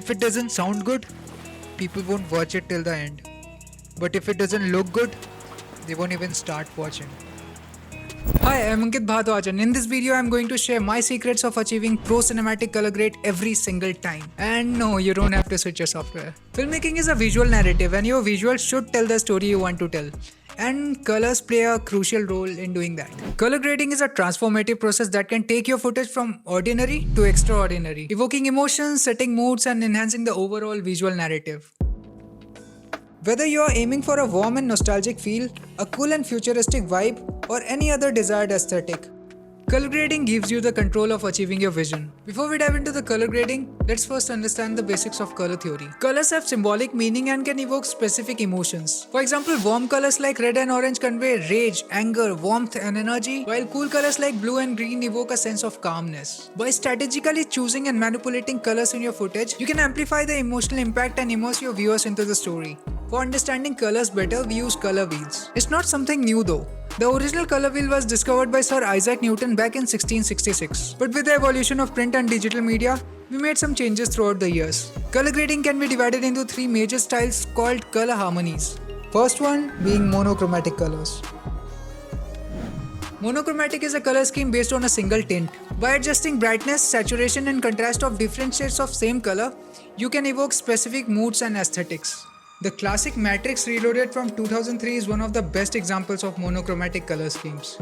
If it doesn't sound good, people won't watch it till the end. But if it doesn't look good, they won't even start watching. Hi, I'm Ankit Bhardwaj, and in this video I'm going to share my secrets of achieving pro cinematic color grade every single time. And no, you don't have to switch your software. Filmmaking is a visual narrative and your visuals should tell the story you want to tell. And colors play a crucial role in doing that. Color grading is a transformative process that can take your footage from ordinary to extraordinary, evoking emotions, setting moods, and enhancing the overall visual narrative. Whether you are aiming for a warm and nostalgic feel, a cool and futuristic vibe, or any other desired aesthetic, color grading gives you the control of achieving your vision. Before we dive into the color grading, let's first understand the basics of color theory. Colors have symbolic meaning and can evoke specific emotions. For example, warm colors like red and orange convey rage, anger, warmth, and energy, while cool colors like blue and green evoke a sense of calmness. By strategically choosing and manipulating colors in your footage, you can amplify the emotional impact and immerse your viewers into the story. For understanding colors better, we use color wheels. It's not something new though. The original color wheel was discovered by Sir Isaac Newton back in 1666. But with the evolution of print and digital media, we made some changes throughout the years. Color grading can be divided into three major styles called color harmonies. First one being monochromatic colors. Monochromatic is a color scheme based on a single tint. By adjusting brightness, saturation, and contrast of different shades of same color, you can evoke specific moods and aesthetics. The classic Matrix Reloaded from 2003 is one of the best examples of monochromatic color schemes.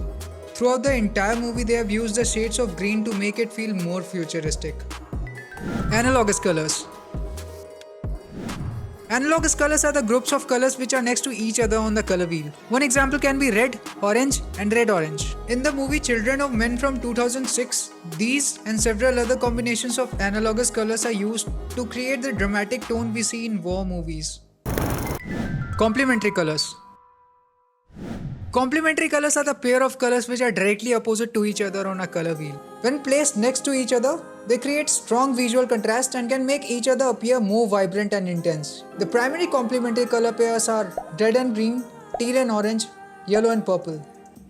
Throughout the entire movie, they have used the shades of green to make it feel more futuristic. Analogous colors. Analogous colors are the groups of colors which are next to each other on the color wheel. One example can be red, orange, and red-orange. In the movie Children of Men from 2006, these and several other combinations of analogous colors are used to create the dramatic tone we see in war movies. Complementary colors. Complementary colors are the pair of colors which are directly opposite to each other on a color wheel. When placed next to each other, they create strong visual contrast and can make each other appear more vibrant and intense. The primary complementary color pairs are red and green, teal and orange, yellow and purple.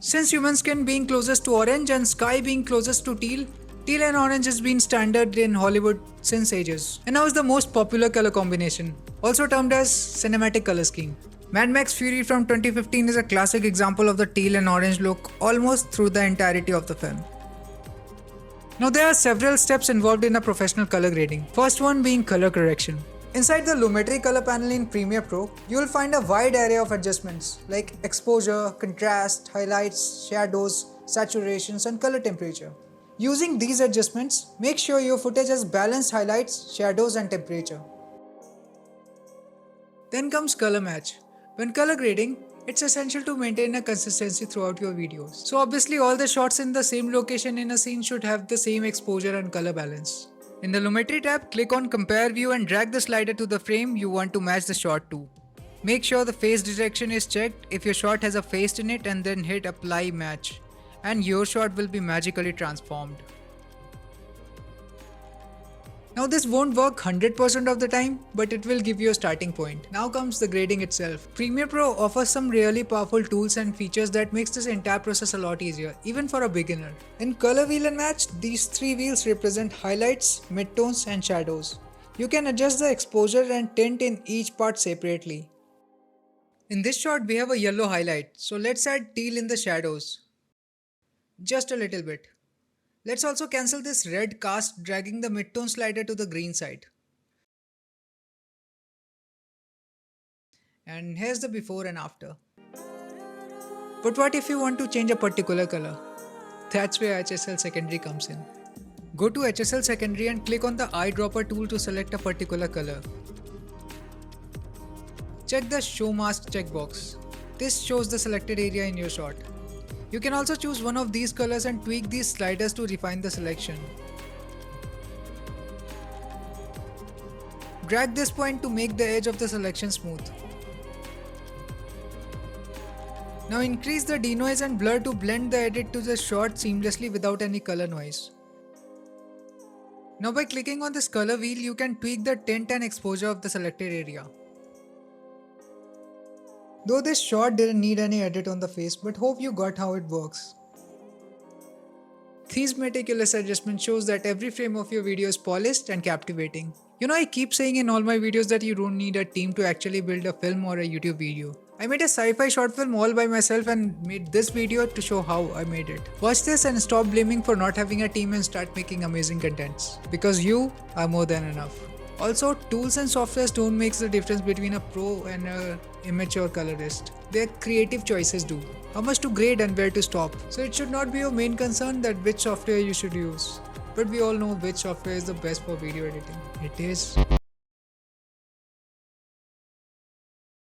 Since human skin being closest to orange and sky being closest to teal, teal and orange has been standard in Hollywood since ages, and now is the most popular color combination, also termed as cinematic color scheme. Mad Max Fury from 2015 is a classic example of the teal and orange look almost through the entirety of the film. Now there are several steps involved in a professional color grading. First one being color correction. Inside the Lumetri color panel in Premiere Pro, you will find a wide array of adjustments like exposure, contrast, highlights, shadows, saturations, and color temperature. Using these adjustments, make sure your footage has balanced highlights, shadows, and temperature. Then comes color match. When color grading, it's essential to maintain a consistency throughout your videos. So obviously all the shots in the same location in a scene should have the same exposure and color balance. In the Lumetri tab, click on Compare View and drag the slider to the frame you want to match the shot to. Make sure the face direction is checked if your shot has a face in it, and then hit Apply Match, and your shot will be magically transformed. Now this won't work 100% of the time, but it will give you a starting point. Now comes the grading itself. Premiere Pro offers some really powerful tools and features that makes this entire process a lot easier, even for a beginner. In Color Wheel and Match, these three wheels represent highlights, midtones, and shadows. You can adjust the exposure and tint in each part separately. In this shot, we have a yellow highlight, so let's add teal in the shadows. Just a little bit. Let's also cancel this red cast, dragging the midtone slider to the green side. And here's the before and after. But what if you want to change a particular color? That's where HSL secondary comes in. Go to HSL secondary and click on the eyedropper tool to select a particular color. Check the show mask checkbox. This shows the selected area in your shot. You can also choose one of these colors and tweak these sliders to refine the selection. Drag this point to make the edge of the selection smooth. Now increase the denoise and blur to blend the edit to the shot seamlessly without any color noise. Now by clicking on this color wheel, you can tweak the tint and exposure of the selected area. Though this shot didn't need any edit on the face, but hope you got how it works. These meticulous adjustment shows that every frame of your video is polished and captivating. You know, I keep saying in all my videos that you don't need a team to actually build a film or a YouTube video. I made a sci-fi short film all by myself and made this video to show how I made it. Watch this and stop blaming for not having a team and start making amazing contents. Because you are more than enough. Also, tools and softwares don't make the difference between a pro and an immature colorist. Their creative choices do. How much to grade and where to stop. So it should not be your main concern that which software you should use. But we all know which software is the best for video editing. It is